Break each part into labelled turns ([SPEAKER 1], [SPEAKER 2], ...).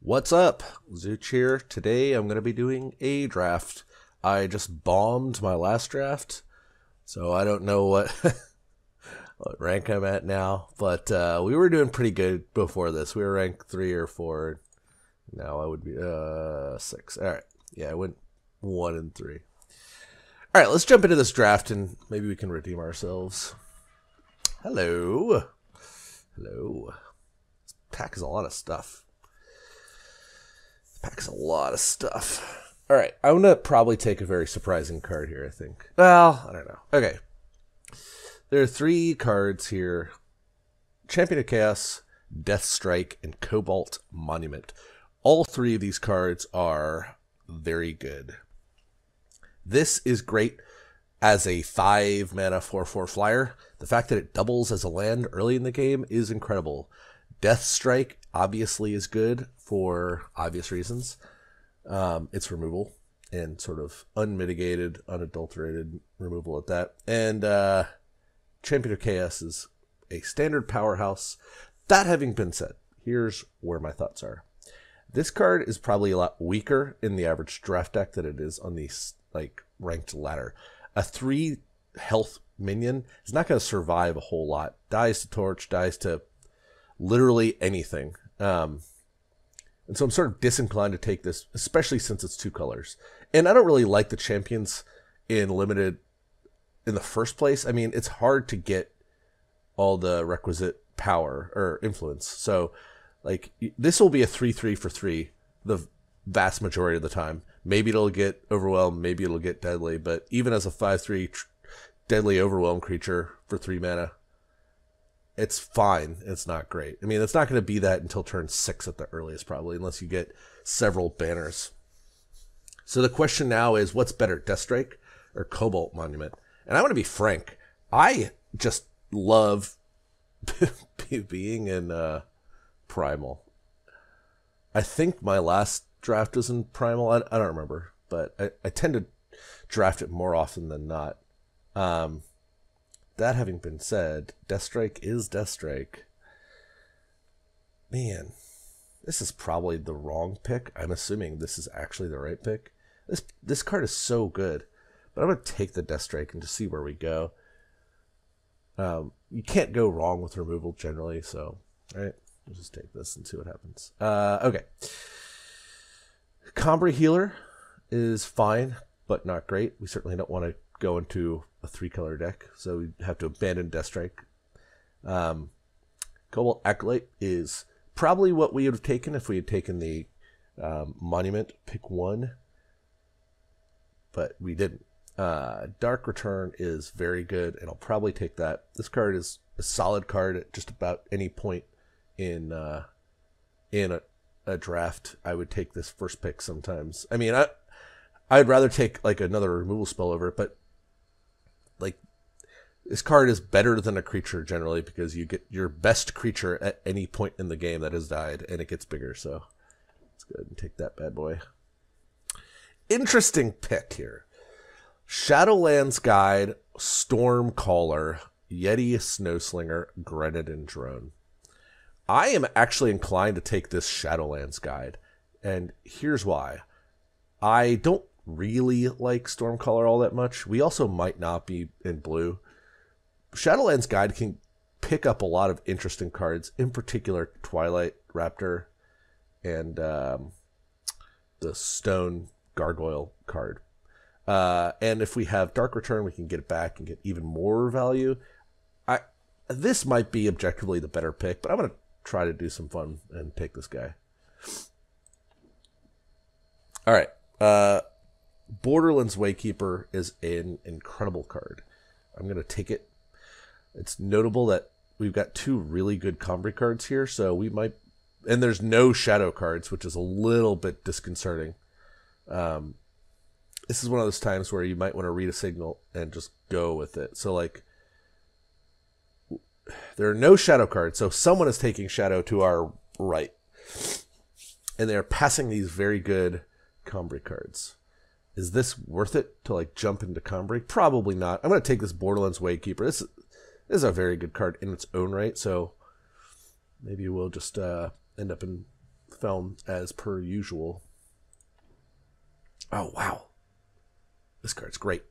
[SPEAKER 1] What's up? Zooch here. Today I'm going to be doing a draft. I just bombed my last draft, so I don't know what, what rank I'm at now, but we were doing pretty good before this. We were ranked 3 or 4. Now I would be 6. All right. Yeah, I went 1 and 3. All right, let's jump into this draft and maybe we can redeem ourselves. Hello. Hello. This pack is a lot of stuff. Packs a lot of stuff. All right, I'm going to probably take a very surprising card here, I think. Well, I don't know. Okay. There are 3 cards here. Champion of Chaos, Death Strike, and Cobalt Monument. All 3 of these cards are very good. This is great as a 5 mana 4/4 flyer. The fact that it doubles as a land early in the game is incredible. Death Strike obviously is good for obvious reasons. It's removal and sort of unmitigated, unadulterated removal at that. And Champion of Chaos is a standard powerhouse. That having been said, here's where my thoughts are. This card is probably a lot weaker in the average draft deck than it is on the ranked ladder. A 3 health minion is not going to survive a whole lot. Dies to torch, dies to literally anything. And so I'm sort of disinclined to take this, especially since it's 2 colors. And I don't really like the champions in limited in the first place. I mean, it's hard to get all the requisite power or influence. So, this will be a 3/3 for 3 the vast majority of the time. Maybe it'll get overwhelmed, maybe it'll get deadly, but even as a 5/3 deadly overwhelm creature for 3 mana, it's fine. It's not great. I mean, it's not going to be that until turn 6 at the earliest, probably, unless you get several banners. So the question now is, what's better, Death Strike or Cobalt Monument? And I want to be frank. I just love being in Primal. I think my last draft was in Primal. I don't remember, but I tend to draft it more often than not. That having been said, Death Strike is Death Strike. Man, this is probably the wrong pick. I'm assuming this is actually the right pick. This card is so good, but I'm going to take the Death Strike and just see where we go. You can't go wrong with removal generally, so, all right, we'll just take this and see what happens. Okay. Combra Healer is fine, but not great. We certainly don't want to go into a 3-color deck, so we have to abandon Death Strike. Cobalt Acolyte is probably what we would have taken if we had taken the Monument, pick 1, but we didn't. Dark Return is very good, and I'll probably take that. This card is a solid card at just about any point in a draft. I would take this first pick sometimes. I mean, I'd rather take another removal spell over it, but this card is better than a creature generally because you get your best creature at any point in the game that has died, and it gets bigger. So let's go ahead and take that bad boy. Interesting pick here. Shadowlands Guide, Stormcaller, Yeti Snowslinger, Grenadin Drone. I am actually inclined to take this Shadowlands Guide, and here's why. I don't really like Stormcaller all that much. We also might not be in blue. Shadowlands Guide can pick up a lot of interesting cards, in particular Twilight Raptor and the Stone Gargoyle card. And if we have Dark Return, we can get it back and get even more value. This might be objectively the better pick, but I'm going to try to do some fun and take this guy. All right. Borderlands Waykeeper is an incredible card. I'm going to take it. It's notable that we've got 2 really good Combri cards here, so we might... And there's no shadow cards, which is a little bit disconcerting. This is one of those times where you might want to read a signal and just go with it. So, there are no shadow cards, so someone is taking shadow to our right. And they are passing these very good Combri cards. Is this worth it to, jump into Combri? Probably not. I'm going to take this Borderlands Waykeeper. This is a very good card in its own right, so maybe we'll just end up in film as per usual. Oh, wow. This card's great.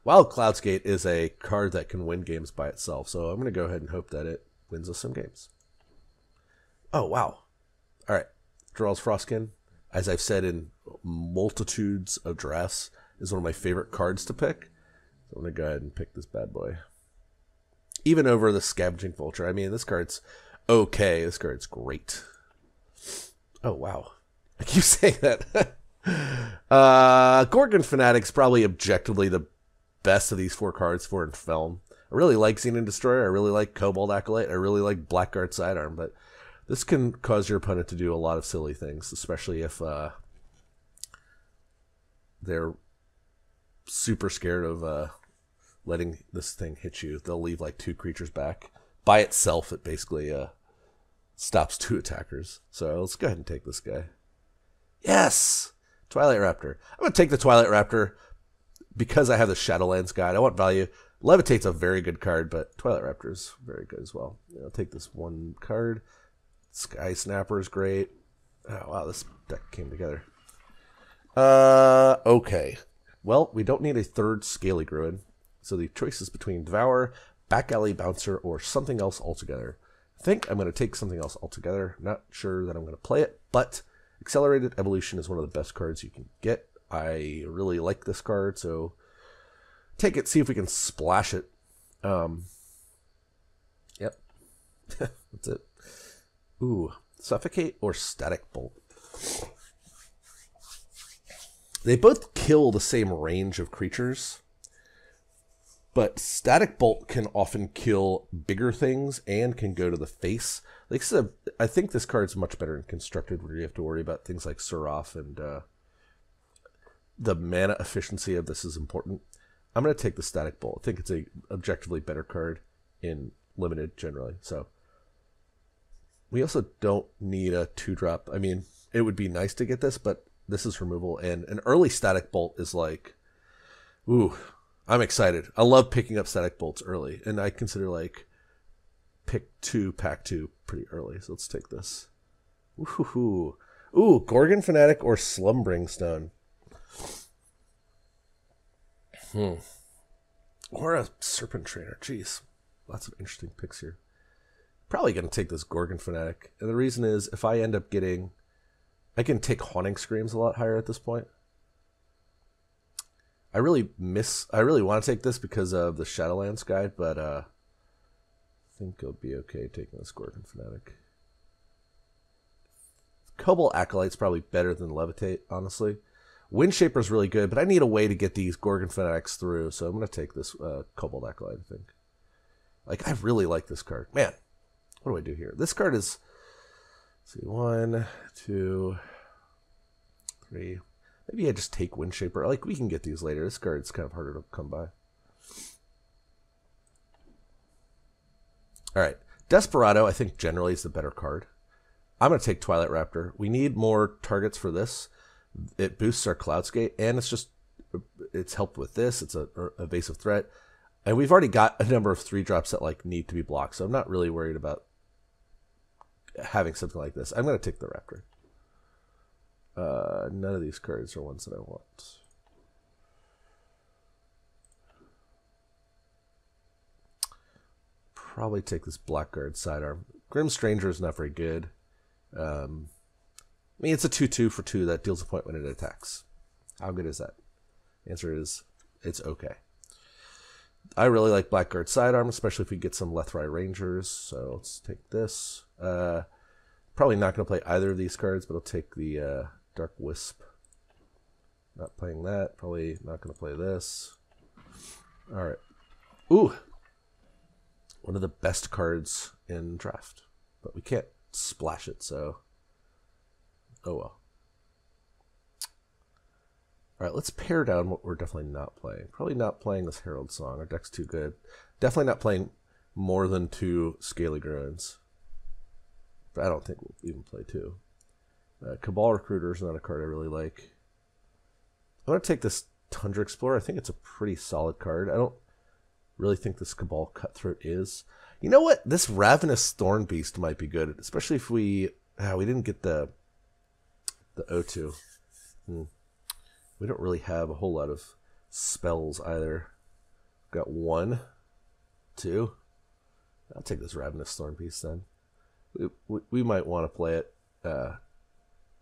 [SPEAKER 1] Wild Cloudskate is a card that can win games by itself, so I'm going to go ahead and hope that it wins us some games. Oh, wow. All right. Draws Frostkin, as I've said in multitudes of drafts, is one of my favorite cards to pick. So I'm going to go ahead and pick this bad boy. Even over the Scavenging Vulture. I mean, this card's okay. This card's great. Oh, wow. I keep saying that. Gorgon Fanatic's probably objectively the best of these 4 cards for in film. I really like Xenon Destroyer. I really like Cobalt Acolyte. I really like Blackguard Sidearm. But this can cause your opponent to do a lot of silly things, especially if they're super scared of letting this thing hit you. They'll leave like 2 creatures back. By itself, it basically stops 2 attackers. So let's go ahead and take this guy. Yes! Twilight Raptor. I'm going to take the Twilight Raptor because I have the Shadowlands guide. I want value. Levitate's a very good card, but Twilight Raptor is very good as well. I'll take this 1 card. Sky Snapper is great. Oh, wow, this deck came together. Okay. Well, we don't need a 3rd Scaly Gruin, so the choice is between Devour, Back Alley Bouncer, or something else altogether. I think I'm going to take something else altogether. Not sure that I'm going to play it, but Accelerated Evolution is one of the best cards you can get. I really like this card, so take it, see if we can splash it. Yep. That's it. Ooh, Suffocate or Static Bolt. They both kill the same range of creatures, but Static Bolt can often kill bigger things and can go to the face. Like I said, I think this card's much better in Constructed, where you have to worry about things like Seraph, and the mana efficiency of this is important. I'm going to take the Static Bolt. I think it's a objectively better card in Limited generally. So we also don't need a 2-drop. I mean, it would be nice to get this, but this is removal, and an early Static Bolt is like, ooh, I'm excited. I love picking up Static Bolts early, and I consider like pick 2, pack 2 pretty early. So let's take this. Ooh, Gorgon Fanatic or Slumbering Stone. Or a Serpent Trainer. Jeez, lots of interesting picks here. Probably going to take this Gorgon Fanatic, and the reason is if I end up getting, I can take Haunting Screams a lot higher at this point. I really want to take this because of the Shadowlands guide, but I think it'll be okay taking this Gorgon Fanatic. Cobalt Acolyte's probably better than Levitate, honestly. Windshaper's really good, but I need a way to get these Gorgon Fanatics through, so I'm going to take this Cobalt Acolyte, I think. Like, I really like this card. Man, what do I do here? This card is, let's see, 1, 2, 3. Maybe I just take Windshaper. Like, we can get these later. This card's kind of harder to come by. All right. Desperado, I think, generally is the better card. I'm going to take Twilight Raptor. We need more targets for this. It boosts our Cloudscape, and it's helped with this. It's a evasive threat. And we've already got a number of 3-drops that like need to be blocked, so I'm not really worried about having something like this. I'm going to take the Raptor. None of these cards are ones that I want. Probably take this Blackguard Sidearm. Grim Stranger is not very good. I mean, it's a 2/2 for 2 that deals a point when it attacks. How good is that? The answer is, it's okay. I really like Blackguard Sidearm, especially if we get some Lethrai Rangers. So let's take this. Probably not going to play either of these cards, but I'll take the Dark Wisp. Not playing that. Probably not going to play this. All right. Ooh. One of the best cards in draft. But we can't splash it, so oh well. All right, let's pare down what we're definitely not playing. Probably not playing this Herald Song. Our deck's too good. Definitely not playing more than 2 Scaly Gruins. But I don't think we'll even play 2. Cabal Recruiter is not a card I really like. I'm going to take this Tundra Explorer. I think it's a pretty solid card. I don't really think this Cabal Cutthroat is. You know what? This Ravenous Thorn Beast might be good, especially if we didn't get the the O2. We don't really have a whole lot of spells either. Got 1, 2. I'll take this Ravenous Thorn Piece then. We might want to play it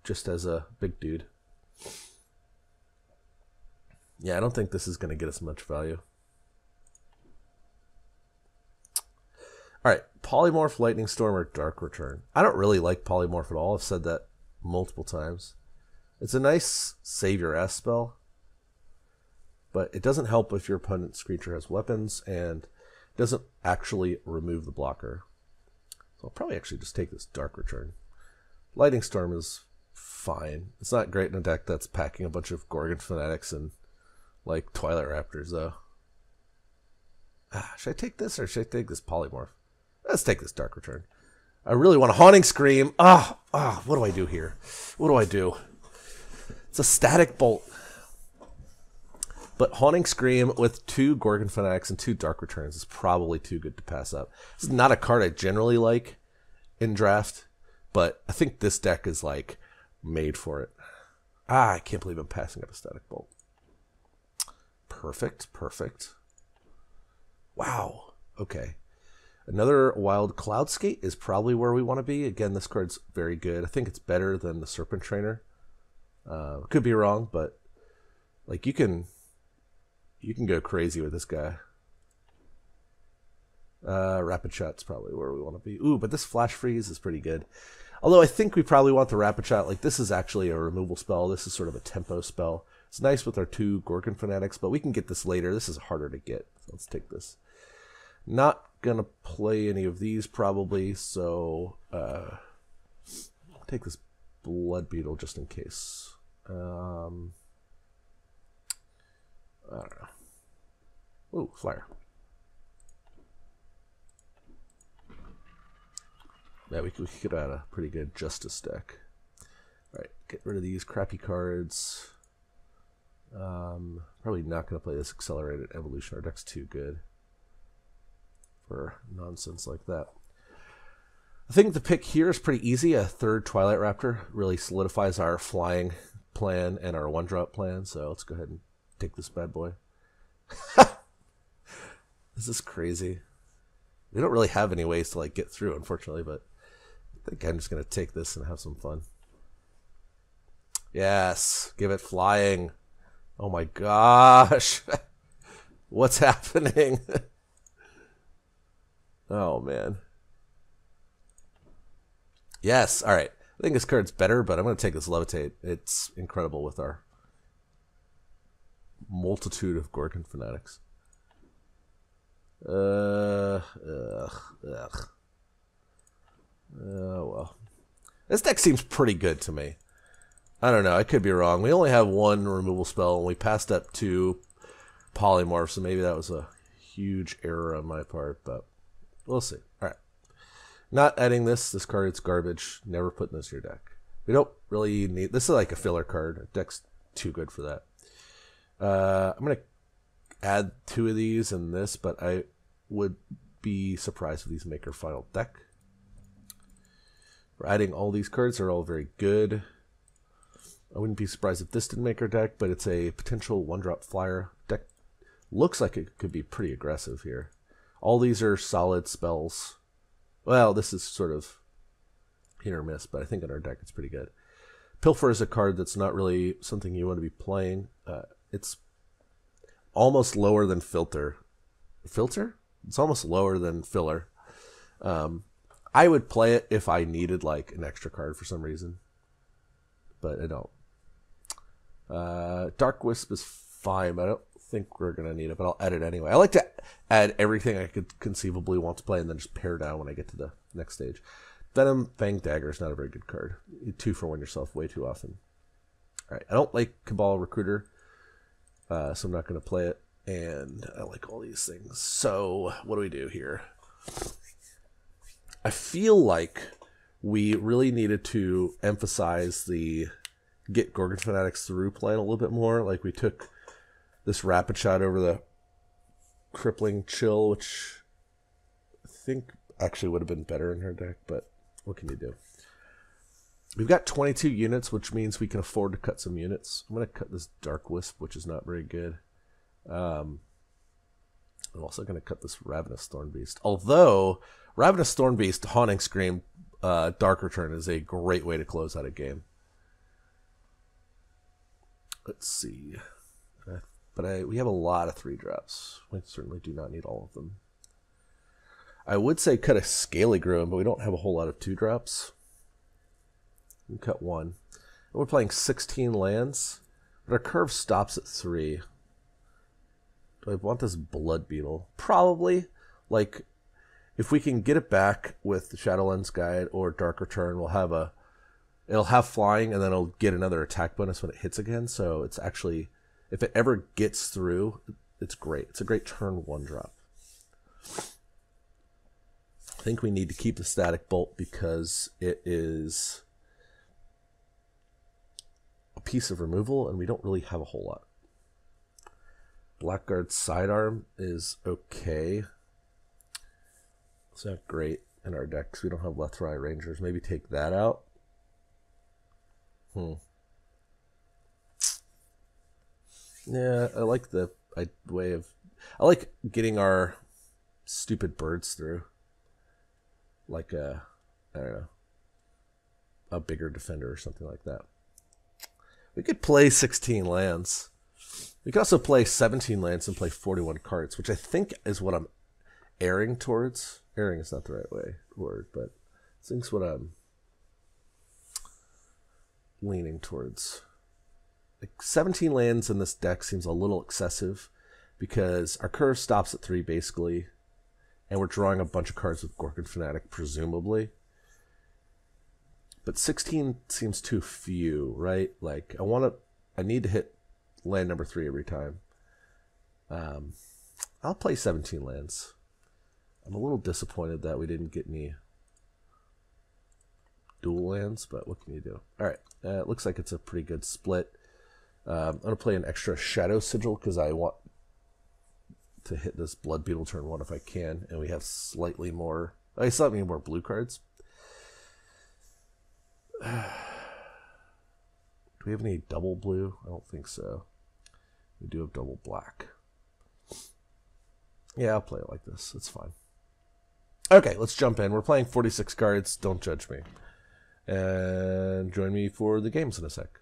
[SPEAKER 1] just as a big dude. Yeah, I don't think this is going to get us much value. Alright, Polymorph, Lightning Storm, or Dark Return. I don't really like Polymorph at all. I've said that multiple times. It's a nice save your ass spell, but it doesn't help if your opponent's creature has weapons, and doesn't actually remove the blocker. So I'll probably actually just take this Dark Return. Lightning Storm is fine. It's not great in a deck that's packing a bunch of Gorgon Fanatics and like Twilight Raptors, though. Should I take this or should I take this Polymorph? Let's take this Dark Return. I really want a Haunting Scream. What do I do here? What do I do? It's a Static Bolt. But Haunting Scream with 2 Gorgon Fanatics and 2 Dark Returns is probably too good to pass up. This is not a card I generally like in Draft, but I think this deck is like made for it. I can't believe I'm passing up a Static Bolt. Perfect, perfect. Wow. Okay. Another Wild Cloudskate is probably where we want to be. Again, this card's very good. I think it's better than the Serpent Trainer. Could be wrong, but like you can go crazy with this guy. Rapid Shot's probably where we want to be. Ooh, but this Flash Freeze is pretty good. Although I think we probably want the Rapid Shot. Like this is actually a removal spell. This is sort of a tempo spell. It's nice with our 2 Gorgon Fanatics, but we can get this later. This is harder to get. So let's take this. Not gonna play any of these probably, so I'll take this Blood Beetle just in case. I don't know. Ooh, Flyer. Yeah, we could add a pretty good Justice deck. Alright, get rid of these crappy cards. Probably not going to play this Accelerated Evolution. Our deck's too good for nonsense like that. I think the pick here is pretty easy. A 3rd Twilight Raptor really solidifies our flying plan and our 1-drop plan. So let's go ahead and take this bad boy. This is crazy. We don't really have any ways to like get through, unfortunately, but I think I'm just going to take this and have some fun. Yes, give it flying. Oh my gosh. What's happening? Oh man. Yes, alright. I think this card's better, but I'm going to take this Levitate. It's incredible with our multitude of Gorgon Fanatics. Oh well. This deck seems pretty good to me. I don't know. I could be wrong. We only have 1 removal spell, and we passed up 2 Polymorphs, so maybe that was a huge error on my part, but we'll see. All right. Not adding this. This card, it's garbage. Never putting this in your deck. We don't really need... This is like a filler card. Our deck's too good for that. I'm going to add 2 of these and this, but I would be surprised if these make our final deck. We're adding all these cards. They're all very good. I wouldn't be surprised if this didn't make our deck, but it's a potential 1-drop flyer deck. Looks like it could be pretty aggressive here. All these are solid spells. Well, this is sort of hit or miss, but I think in our deck it's pretty good. Pilfer is a card that's not really something you want to be playing. It's almost lower than Filter. Filter? It's almost lower than Filler. I would play it if I needed like an extra card for some reason, but I don't. Dark Wisp is fine, but I don't think we're going to need it, but I'll add it anyway. I like to add everything I could conceivably want to play and then just pare down when I get to the next stage. Venom Fang Dagger is not a very good card. You 2-for-1 yourself way too often. All right, I don't like Cabal Recruiter, so I'm not going to play it, and I like all these things. So what do we do here? I feel like we really needed to emphasize the get Gorgon Fanatics through plan a little bit more. Like we took this Rapid Shot over the Crippling Chill, which I think actually would have been better in her deck, but what can you do? We've got 22 units, which means we can afford to cut some units. I'm going to cut this Dark Wisp, which is not very good. I'm also going to cut this Ravenous Thornbeast. Although, Ravenous Thornbeast, Haunting Scream, Dark Return is a great way to close out a game. Let's see. But we have a lot of 3-drops. We certainly do not need all of them. I would say cut a Scaly Gruen, but we don't have a whole lot of 2-drops. We can cut 1. And we're playing 16 lands, but our curve stops at 3. Do I want this Blood Beetle? Probably. Like, if we can get it back with the Shadowlands Guide or Dark Return, it'll have flying, and then it'll get another attack bonus when it hits again. So it's actually, if it ever gets through, it's great. It's a great turn 1 drop. I think we need to keep the Static Bolt because it is a piece of removal, and we don't really have a whole lot. Blackguard's Sidearm is okay. It's not great in our deck because we don't have Lethrai Rangers. Maybe take that out. Yeah, I like the way of... I like getting our stupid birds through. Like I don't know, a bigger defender or something like that. We could play 16 lands. We could also play 17 lands and play 41 cards, which I think is what I'm erring towards. Erring is not the right word, but I think it's what I'm leaning towards. Like 17 lands in this deck seems a little excessive because our curve stops at 3 basically, and we're drawing a bunch of cards with Gorgon Fanatic presumably. But 16 seems too few, right? Like I need to hit land number 3 every time. I'll play 17 lands. I'm a little disappointed that we didn't get any dual lands, but what can you do? All right, it looks like it's a pretty good split. I'm going to play an extra Shadow Sigil because I want to hit this Blood Beetle turn 1 if I can, and we have slightly more blue cards. Do we have any double blue? I don't think so. We do have double black. Yeah, I'll play it like this. It's fine. Okay, let's jump in. We're playing 46 cards. Don't judge me. And join me for the games in a sec.